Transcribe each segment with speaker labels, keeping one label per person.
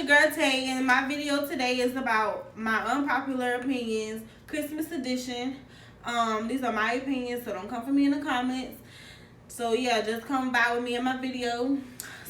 Speaker 1: your girl Tay, and my video today is about my unpopular opinions Christmas edition. These are my opinions, so don't come for me in the comments. So yeah, just come by with me in my video.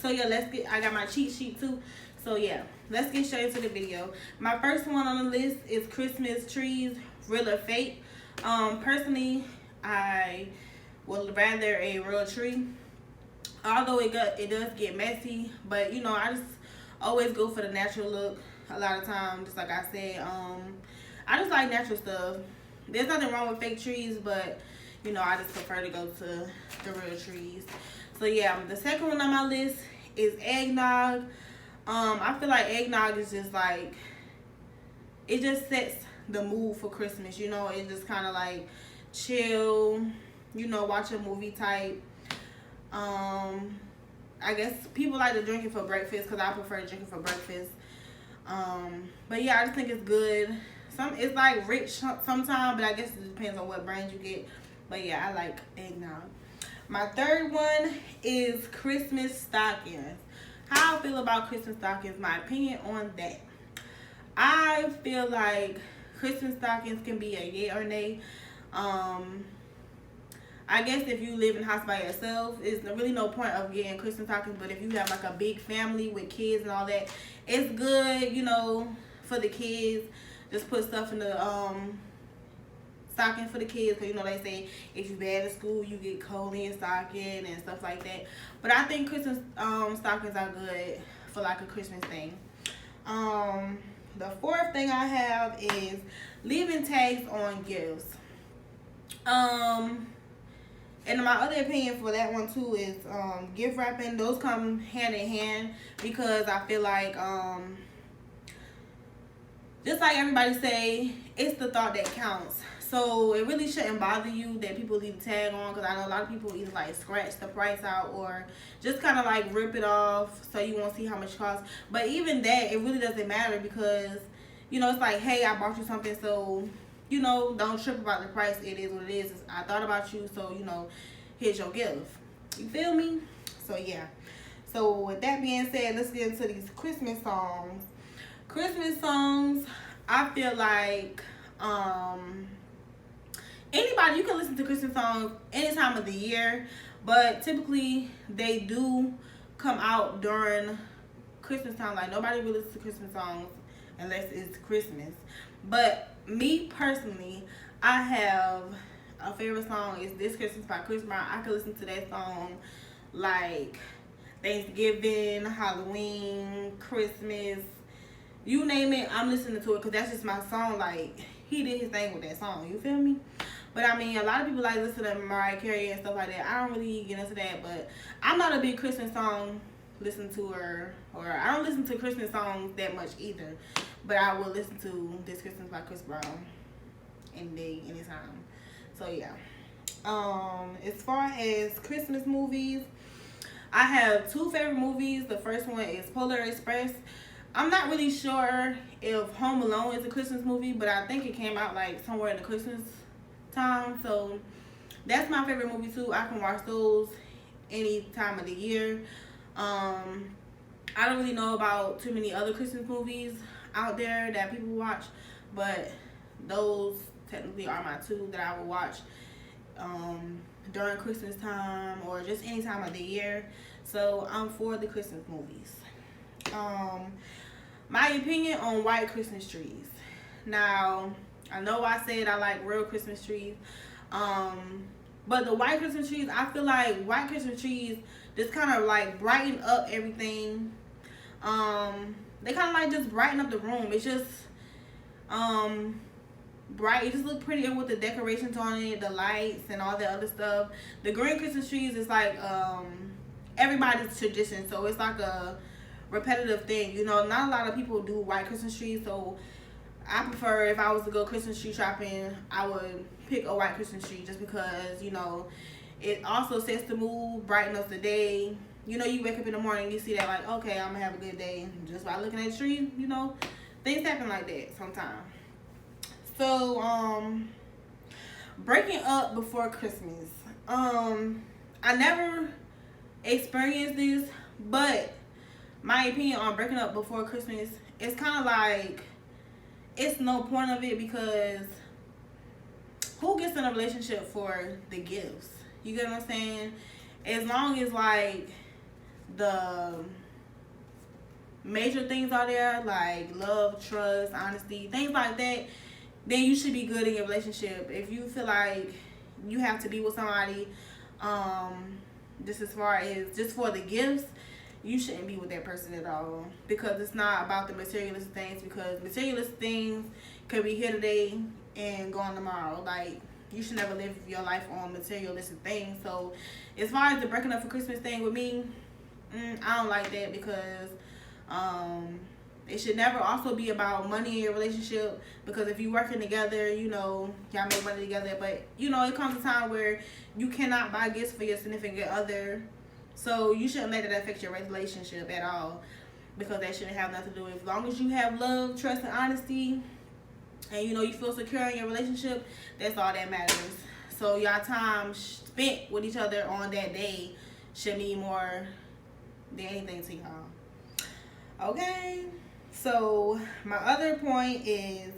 Speaker 1: So yeah, I got my cheat sheet too. So yeah, let's get straight into the video. My first one on the list is Christmas trees, real or fake. Personally, I would rather a real tree. Although it does get messy, but you know, I just always go for the natural look a lot of times. Just like I said, I just like natural stuff. There's nothing wrong with fake trees, but you know, I just prefer to go to the real trees. So yeah, the second one on my list is eggnog. I feel like eggnog is just like, it just sets the mood for Christmas. You know, it just kind of like chill, you know, watch a movie type. I guess people like to drink it for breakfast because I prefer to drink it for breakfast. But yeah, I just think it's good. It's like rich sometimes, but I guess it depends on what brand you get. But yeah, I like eggnog. My third one is Christmas stockings. How I feel about Christmas stockings, my opinion on that. I feel like Christmas stockings can be a yay or nay. I guess if you live in the house by yourself, it's really no point of getting Christmas stockings. But if you have like a big family with kids and all that, it's good, you know, for the kids. Just put stuff in the stocking for the kids, because you know they say if you bad at school, you get cold in your stocking and stuff like that. But I think Christmas stockings are good for like a Christmas thing. The fourth thing I have is leaving tags on gifts. And my other opinion for that one too is gift wrapping. Those come hand in hand, because I feel like just like everybody say, it's the thought that counts. So it really shouldn't bother you that people leave a tag on, because I know a lot of people either like scratch the price out or just kind of like rip it off so you won't see how much it costs. But even that, it really doesn't matter, because you know, it's like, hey, I bought you something, so you know, don't trip about the price. It is what it is. I thought about you, so you know, here's your gift. You feel me? So yeah. So with that being said, let's get into these Christmas songs. Christmas songs, I feel like anybody, you can listen to Christmas songs any time of the year, but typically they do come out during Christmas time. Like nobody really listens to Christmas songs unless it's Christmas. But me personally, I have a favorite song. Is This Christmas by Chris Brown. I can listen to that song like Thanksgiving, Halloween, Christmas, you name it, I'm listening to it, because that's just my song. Like, he did his thing with that song, you feel me? But I mean, a lot of people like listen to Mariah Carey and stuff like that. I don't really get into that, but I'm not a big Christmas song listen to her, or I don't listen to Christmas songs that much either. But I will listen to This Christmas by Chris Brown any day, anytime. So yeah. As far as Christmas movies, I have two favorite movies. The first one is Polar Express. I'm not really sure if Home Alone is a Christmas movie, but I think it came out like somewhere in the Christmas time. So that's my favorite movie too. I can watch those any time of the year. I don't really know about too many other Christmas movies out there that people watch, but those technically are my two that I will watch during Christmas time or just any time of the year. So I'm for the Christmas movies. My opinion on white Christmas trees. Now, I know I said I like real Christmas trees, but the white Christmas trees, I feel like white Christmas trees just kind of like brighten up everything. They kind of like just brighten up the room. It's just bright. It just look prettier with the decorations on it, the lights and all that other stuff. The green Christmas trees is like everybody's tradition, so it's like a repetitive thing. You know, not a lot of people do white Christmas trees, so I prefer, if I was to go Christmas tree shopping, I would pick a white Christmas tree, just because, you know, it also sets the mood, brighten up the day. You know, you wake up in the morning, you see that, like, okay, I'm gonna have a good day just by looking at the tree. You know, things happen like that sometimes. So breaking up before Christmas, I never experienced this, but my opinion on breaking up before Christmas, it's kind of like it's no point of it because who gets in a relationship for the gifts? You get what I'm saying? As long as like the major things are there, like love, trust, honesty, things like that, then you should be good in your relationship. If you feel like you have to be with somebody, just as far as just for the gifts, you shouldn't be with that person at all, because it's not about the materialistic things, because materialistic things could be here today and gone tomorrow. Like, you should never live your life on materialistic things. So as far as the breaking up for Christmas thing with me, I don't like that, because it should never also be about money in your relationship, because if you're working together, you know, y'all make money together, but you know, it comes a time where you cannot buy gifts for your significant other. So you shouldn't let that affect your relationship at all, because that shouldn't have nothing to do with it. As long as you have love, trust, and honesty, and you know you feel secure in your relationship, that's all that matters. So y'all time spent with each other on that day should mean more than anything to y'all. Okay, so my other point is,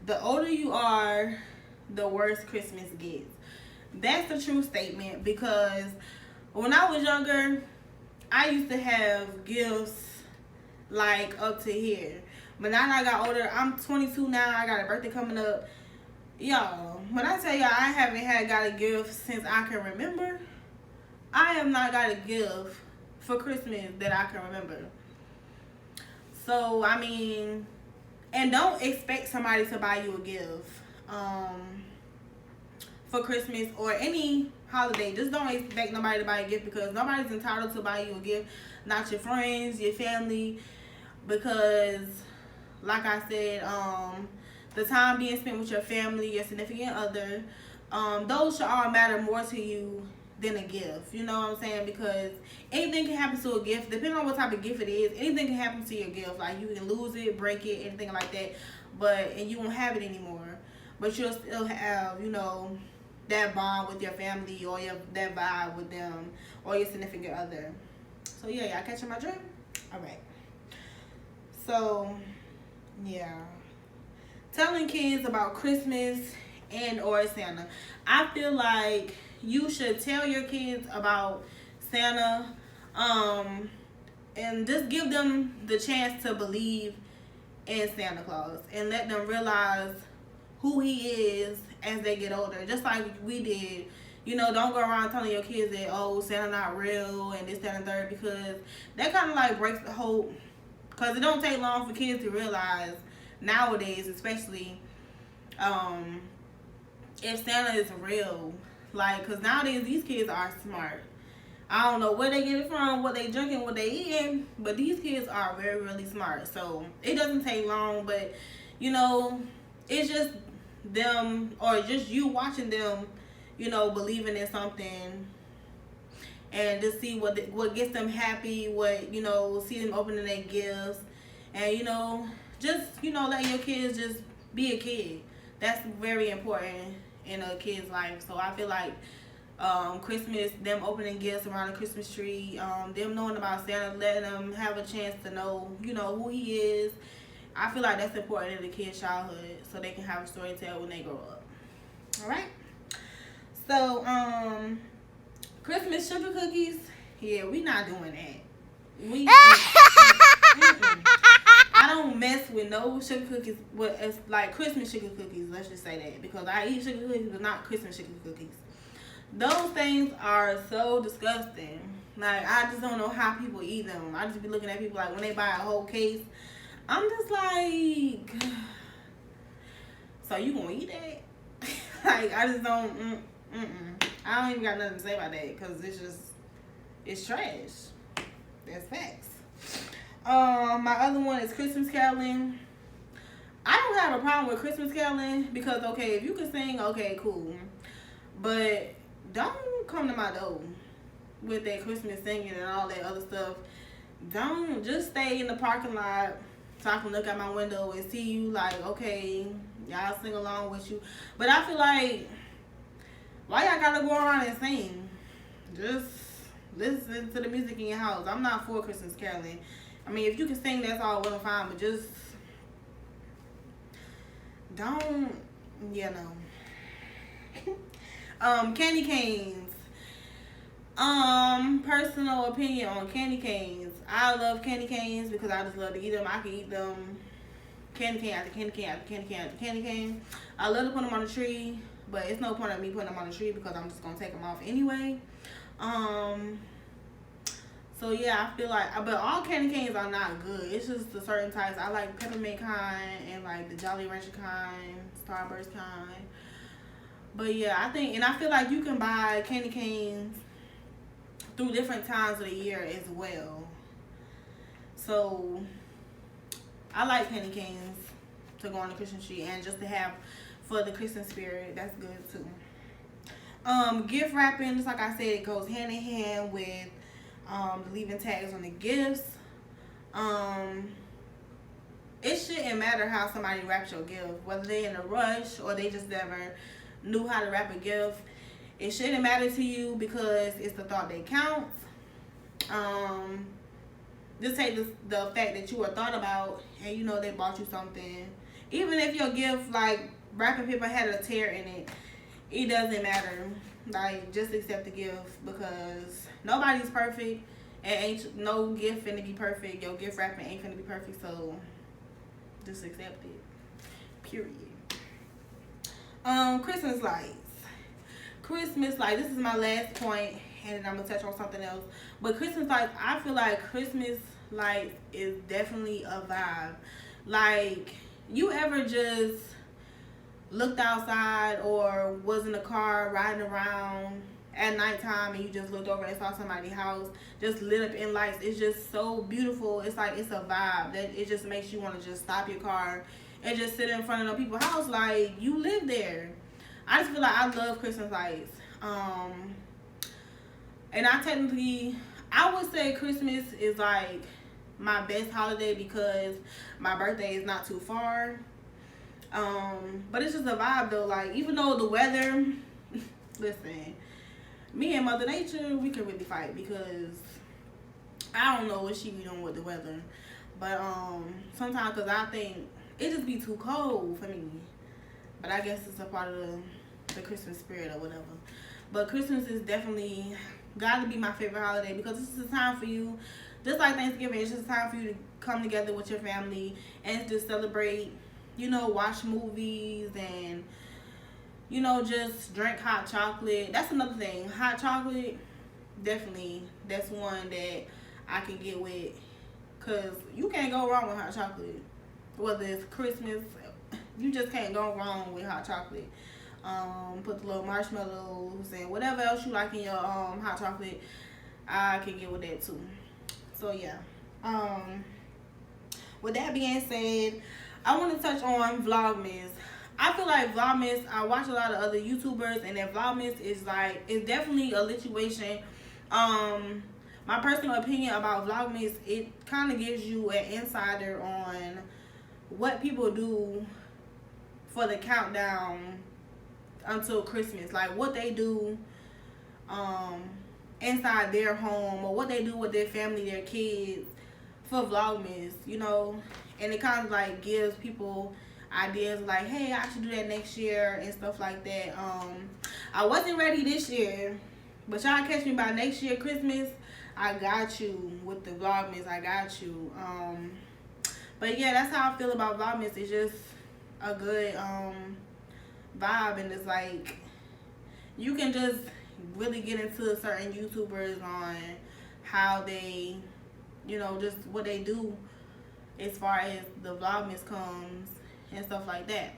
Speaker 1: the older you are, the worse Christmas gets. That's a true statement, because when I was younger, I used to have gifts like up to here. But now that I got older, I'm 22 now, I got a birthday coming up. Y'all, when I tell y'all I haven't got a gift since I can remember, I have not got a gift for Christmas that I can remember. So, I mean, and don't expect somebody to buy you a gift for Christmas or any holiday. Just don't expect nobody to buy a gift, because nobody's entitled to buy you a gift. Not your friends, your family, because like I said, the time being spent with your family, your significant other, those should all matter more to you than a gift. You know what I'm saying? Because anything can happen to a gift, depending on what type of gift it is. Anything can happen to your gift. Like, you can lose it, break it, anything like that, and you won't have it anymore. But you'll still have, you know, that bond with your family, or that vibe with them, or your significant other. So yeah, y'all catching my drift? All right. So yeah, telling kids about Christmas and or Santa. I feel like you should tell your kids about Santa, and just give them the chance to believe in Santa Claus, and let them realize who he is as they get older, just like we did. You know, don't go around telling your kids that, oh, Santa not real and this, that, and third, because that kind of like breaks the hope. Because it don't take long for kids to realize, nowadays especially, if Santa is real. Like, because nowadays these kids are smart. I don't know where they get it from, what they drinking, what they eating, but these kids are very, really smart. So it doesn't take long, but you know, it's just them, or just you watching them, you know, believing in something, and just see what gets them happy, what, you know, see them opening their gifts, and you know, just, you know, letting your kids just be a kid. That's very important in a kid's life. So I feel like Christmas, them opening gifts around the Christmas tree, them knowing about Santa, letting them have a chance to know, you know, who he is. I feel like that's important in the kid's childhood, so they can have a story to tell when they grow up. All right. So, Christmas sugar cookies, yeah, we not doing that. We, I don't mess with no sugar cookies. Well, it's like Christmas sugar cookies, let's just say that, because I eat sugar cookies, but not Christmas sugar cookies. Those things are so disgusting. Like, I just don't know how people eat them. I just be looking at people like, when they buy a whole case, I'm just like, so you gonna eat that? Like, I just don't, I don't even got nothing to say about that, because it's trash. That's facts. My other one is Christmas caroling. I don't have a problem with Christmas caroling, because, okay, if you can sing, okay, cool. But don't come to my door with that Christmas singing and all that other stuff. Don't, just stay in the parking lot so I can look out my window and see you, like, okay, y'all sing along with you. But I feel like, why y'all gotta go around and sing? Just listen to the music in your house. I'm not for Christmas caroling. I mean, if you can sing, that's all well and fine, but just don't, you know. Candy canes. Personal opinion on candy canes. I love candy canes because I just love to eat them. I can eat them candy cane after candy cane after candy cane after candy cane. I love to put them on the tree, but it's no point of me putting them on the tree because I'm just gonna take them off anyway. So yeah, I feel like, but all candy canes are not good. It's just the certain types. I like peppermint kind and like the Jolly Rancher kind, Starburst kind. But yeah, I think, and I feel like you can buy candy canes through different times of the year as well. So I like candy canes to go on the Christmas tree and just to have for the Christmas spirit. That's good too. Gift wrapping, just like I said, it goes hand in hand with leaving tags on the gifts. It shouldn't matter how somebody wraps your gift, whether they're in a rush or they just never knew how to wrap a gift. It shouldn't matter to you because it's the thought that counts. Just take the fact that you were thought about and you know they bought you something. Even if your gift, like wrapping paper, had a tear in it, it doesn't matter. Like, just accept the gift because nobody's perfect and ain't no gift finna be perfect. Your gift wrapping ain't finna be perfect, so just accept it. Period. Christmas lights. Christmas lights. This is my last point, and then I'm gonna touch on something else. But Christmas lights, I feel like Christmas lights is definitely a vibe. Like, you ever just looked outside or was in a car riding around at nighttime and you just looked over and saw somebody's house just lit up in lights? It's just so beautiful. It's like, it's a vibe that it just makes you want to just stop your car and just sit in front of the people's house like you live there. I just feel like I love Christmas lights. And I would say Christmas is like my best holiday because my birthday is not too far. But it's just a vibe though. Like, even though the weather, listen, me and Mother Nature, we can really fight because I don't know what she be doing with the weather. But sometimes, because I think it just be too cold for me. But I guess it's a part of the Christmas spirit or whatever. But Christmas is definitely got to be my favorite holiday because this is a time for you, just like Thanksgiving, it's just a time for you to come together with your family and just celebrate, you know, watch movies and, you know, just drink hot chocolate. That's another thing. Hot chocolate, definitely, that's one that I can get with because you can't go wrong with hot chocolate. Whether it's Christmas, you just can't go wrong with hot chocolate. Put the little marshmallows and whatever else you like in your hot chocolate, I can get with that too. So yeah. With that being said, I want to touch on Vlogmas. I feel like Vlogmas, I watch a lot of other YouTubers and that Vlogmas is like, it's definitely a situation. My personal opinion about Vlogmas, it kind of gives you an insider on what people do for the countdown until Christmas. Like, what they do inside their home or what they do with their family, their kids for Vlogmas, you know. And it kind of like gives people ideas like, hey, I should do that next year and stuff like that. I wasn't ready this year, but y'all catch me by next year Christmas. I got you with the Vlogmas. I got you. But yeah, that's how I feel about Vlogmas. It's just a good vibe, and it's like you can just really get into certain YouTubers on how they, you know, just what they do as far as the Vlogmas comes and stuff like that.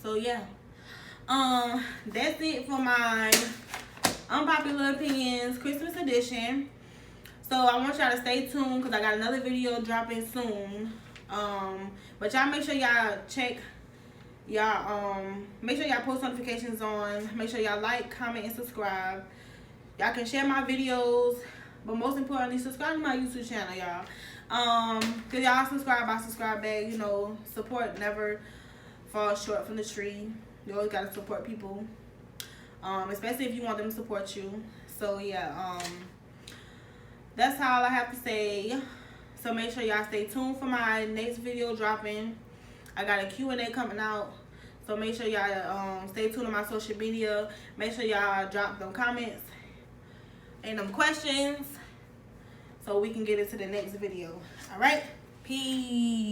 Speaker 1: So yeah, that's it for my Unpopular Opinions Christmas Edition. So I want y'all to stay tuned because I got another video dropping soon. But y'all make sure y'all check y'all make sure y'all post notifications on. Make sure y'all like, comment, and subscribe. Y'all can share my videos, but most importantly, subscribe to my YouTube channel, y'all. Cause y'all subscribe, I subscribe back. You know, support never falls short from the tree. You always gotta support people, especially if you want them to support you. So yeah, that's all I have to say. So make sure y'all stay tuned for my next video dropping. I got a Q&A coming out. So make sure y'all stay tuned on my social media. Make sure y'all drop them comments and them questions so we can get into the next video. All right? Peace.